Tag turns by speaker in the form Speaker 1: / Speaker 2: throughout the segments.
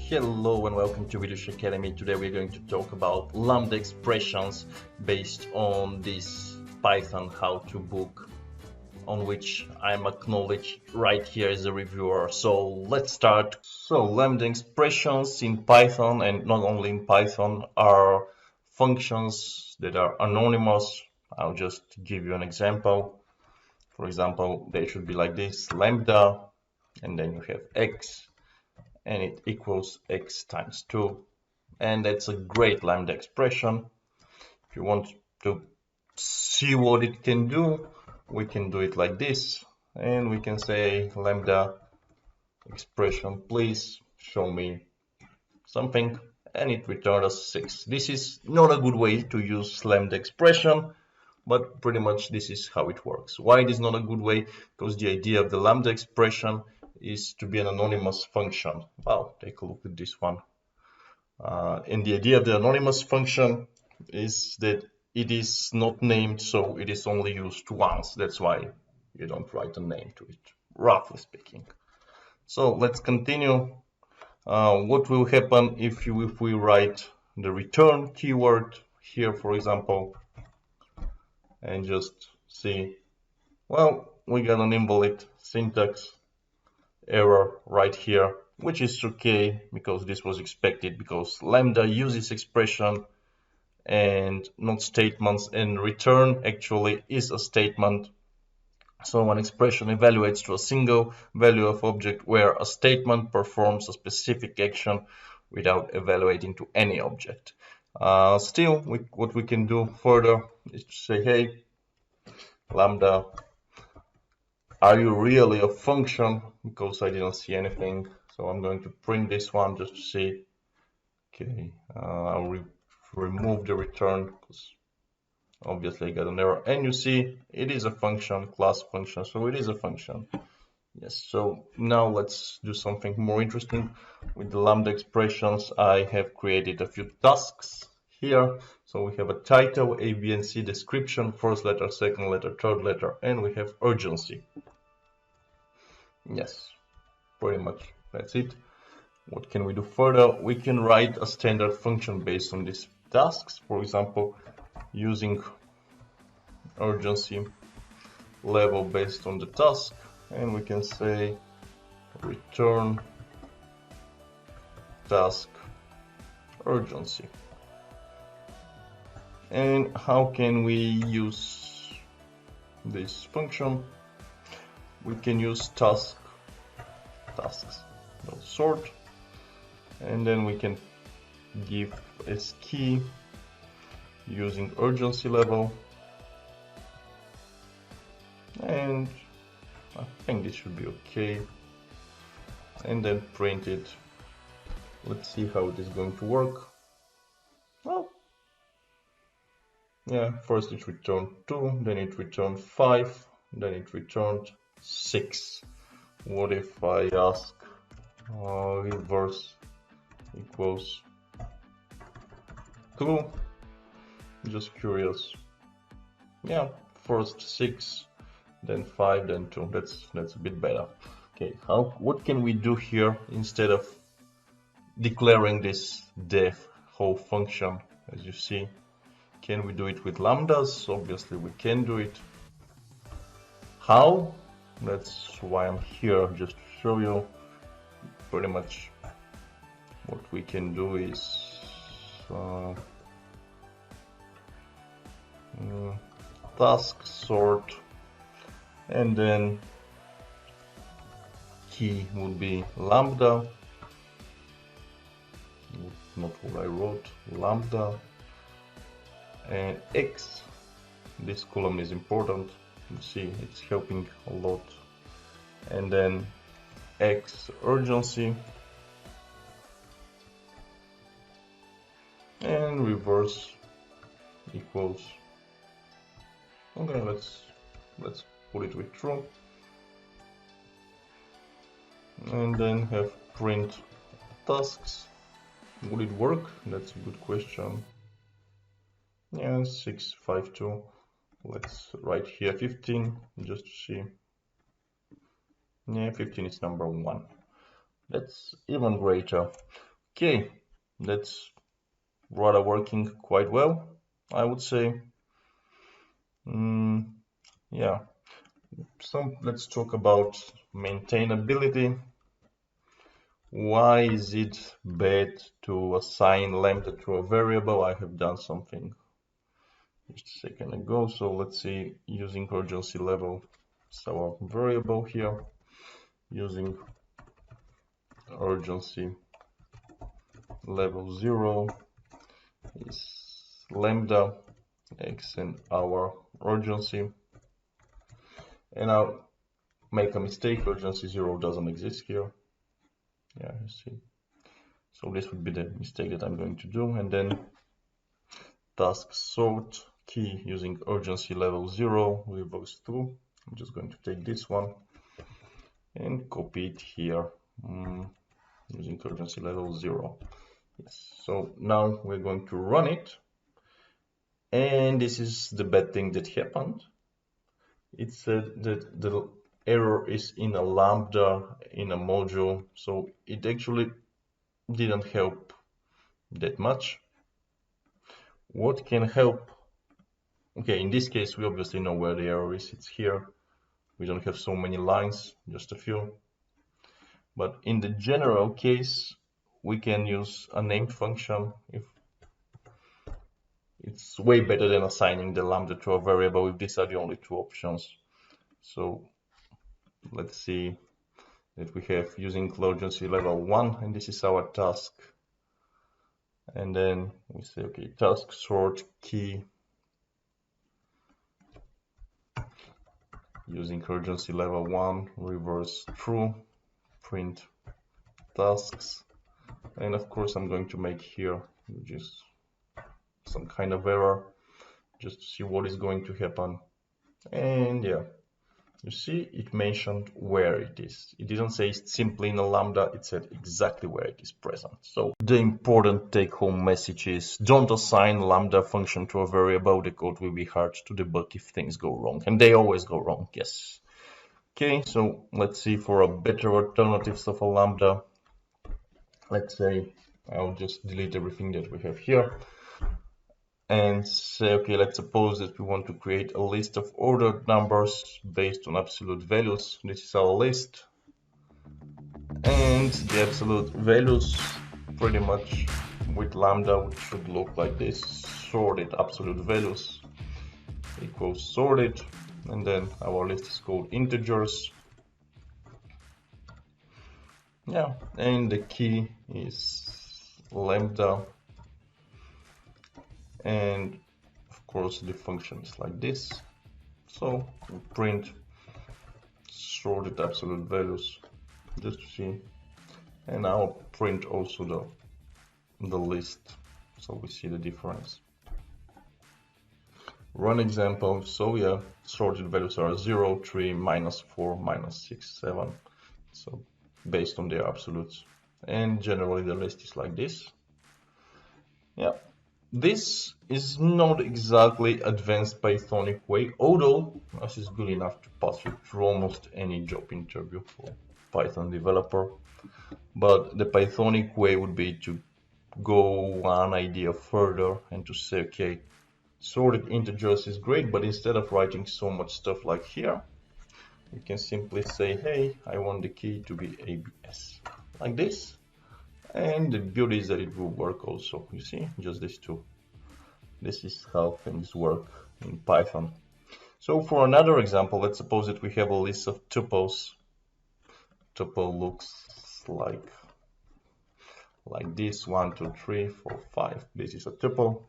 Speaker 1: Hello and welcome to Video Academy. Today we're going to talk about Lambda expressions based on this Python how-to book on which I'm acknowledged right here as a reviewer. So let's start. So Lambda expressions in Python, and not only in Python, are functions that are anonymous. I'll just give you an example. For example, they should be like this: Lambda, and then you have x, and it equals x times 2, and that's a great Lambda expression. If you want to see what it can do, we can do it like this, and we can say Lambda expression, please show me something, and it returns us 6. This is not a good way to use Lambda expression, but pretty much this is how it works. Why it is not a good way? Because the idea of the Lambda expression is to be an anonymous function. Wow, take a look at this one. And the idea of the anonymous function is that it is not named, so it is only used once. That's why you don't write a name to it, roughly speaking. So let's continue. What will happen if we write the return keyword here, for example, and just see, well, we got an invalid syntax error right here, which is okay because this was expected, because Lambda uses expression and not statements, and return actually is a statement. So an expression evaluates to a single value of object, where a statement performs a specific action without evaluating to any object. Still, what we can do further is to say, hey, Lambda, are you really a function? Because I didn't see anything, so I'm going to print this one just to see. Okay, I'll remove the return because obviously I got an error, and you see it is a function, class function, so it is a function. Yes, so now let's do something more interesting with the Lambda expressions. I have created a few tasks here. So we have a title, A, B, and C, description, first letter, second letter, third letter, and we have urgency. Yes, pretty much that's it. What can we do further? We can write a standard function based on these tasks, for example, using urgency level based on the task, and we can say return task urgency. And how can we use this function? We can use tasks sort, and then we can give as key using urgency level, and I think this should be okay, and then print it. Let's see how it is going to work. Well, yeah, first it returned 2, then it returned 5, then it returned 6. What if I ask reverse equals 2? Just curious. Yeah, first 6, then 5, then 2. That's a bit better. Okay, what can we do here instead of declaring this def whole function? As you see, can we do it with lambdas? Obviously we can do it. How? That's why I'm here, just to show you. Pretty much what we can do is task sort, and then key would be lambda, not what I wrote, lambda, and x. This column is important, you see it's helping a lot, and then x urgency, and reverse equals, okay, let's put it with true, and then have print tasks. Would it work? That's a good question. Yeah, 6, 5, 2. Let's write here 15 just to see. Yeah, 15 is number 1. That's even greater. Okay, that's rather working quite well, I would say. Yeah, let's talk about maintainability. Why is it bad to assign lambda to a variable? I have done something just a second ago. So let's see, using urgency level, so our variable here, using urgency level 0 is lambda x and our urgency. And I'll make a mistake, urgency 0 doesn't exist here. Yeah, you see. So this would be the mistake that I'm going to do. And then task sort key using urgency level 0 with those two. I'm just going to take this one and copy it here using urgency level 0. Yes. So now we're going to run it. And this is the bad thing that happened. It said that the error is in a lambda in a module. So it actually didn't help that much. What can help? Okay, in this case, we obviously know where the error is. It's here. We don't have so many lines, just a few. But in the general case, we can use a named function. If it's way better than assigning the lambda to a variable if these are the only two options. So let's see that we have using urgency level 1, and this is our task. And then we say, okay, task sort key using urgency level 1, reverse true, print tasks. And of course, I'm going to make here just some kind of error just to see what is going to happen. And yeah, you see it mentioned where it is. It didn't say it's simply in a lambda, it said exactly where it is present. So the important take-home message is don't assign lambda function to a variable. The code will be hard to debug if things go wrong, and they always go wrong, yes. Okay, so let's see for a better alternatives of a lambda. Let's say I'll just delete everything that we have here and say, okay, let's suppose that we want to create a list of ordered numbers based on absolute values. This is our list. And the absolute values pretty much with lambda, which should look like this, sorted absolute values equals sorted. And then our list is called integers. Yeah, and the key is lambda. And of course the function is like this. So we print sorted absolute values just to see, and I'll print also the list so we see the difference. Run example. So yeah, sorted values are 0, 3, -4, -6, 7. So based on their absolutes, and generally the list is like this. Yeah. This is not exactly advanced Pythonic way, although this is good enough to pass you through almost any job interview for Python developer. But the Pythonic way would be to go one idea further and to say, okay, sorted integers is great, but instead of writing so much stuff like here, we can simply say, hey, I want the key to be ABS, like this. And the beauty is that it will work also, you see, just these two. This is how things work in Python. So for another example, let's suppose that we have a list of tuples. Tuple looks like this, 1, 2, 3, 4, 5. This is a tuple.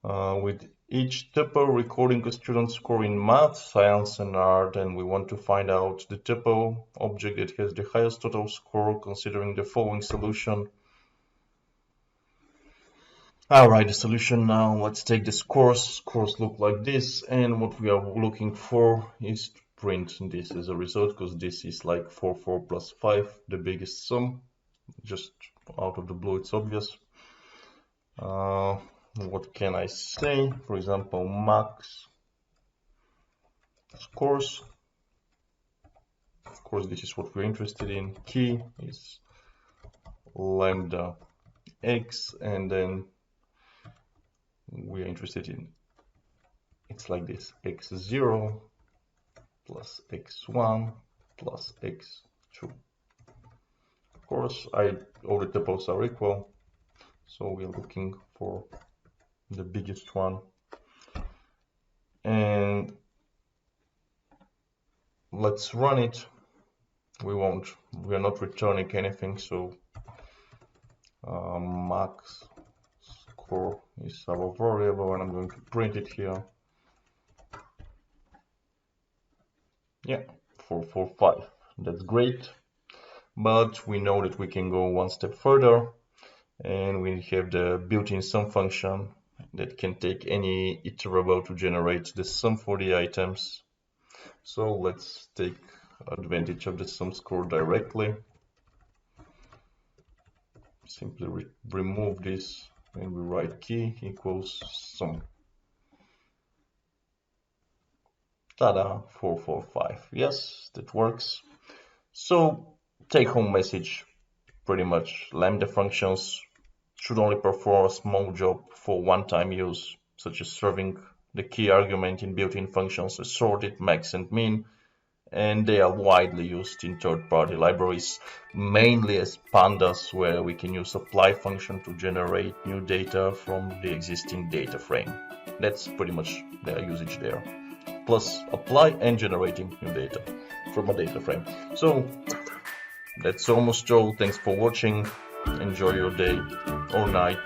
Speaker 1: With each tuple recording a student score in math, science, and art, and we want to find out the tuple object that has the highest total score considering the following solution. All right, the solution now, let's take the scores. Scores look like this, and what we are looking for is to print this as a result, because this is like 4, 4 plus 5, the biggest sum. Just out of the blue, it's obvious. What can I say? For example, max scores. Of course, this is what we're interested in. Key is lambda x, and then we are interested in, it's like this, x0 plus x1 plus x2. Of course, all the tuples are equal, so we're looking for the biggest one. And let's run it. We are not returning anything, so max score is our variable, and I'm going to print it here. Yeah, 445. That's great, but we know that we can go one step further, and we have the built-in sum function that can take any iterable to generate the sum for the items. So let's take advantage of the sum score directly. Simply remove this, and we write key equals sum. Tada, 445. Yes, that works. So take home message, pretty much lambda functions should only perform a small job for one-time use, such as serving the key argument in built-in functions assorted, max and min, and they are widely used in third-party libraries, mainly as pandas, where we can use apply function to generate new data from the existing data frame. That's pretty much their usage there, plus apply and generating new data from a data frame. So that's almost all. Thanks for watching. Enjoy your day or night.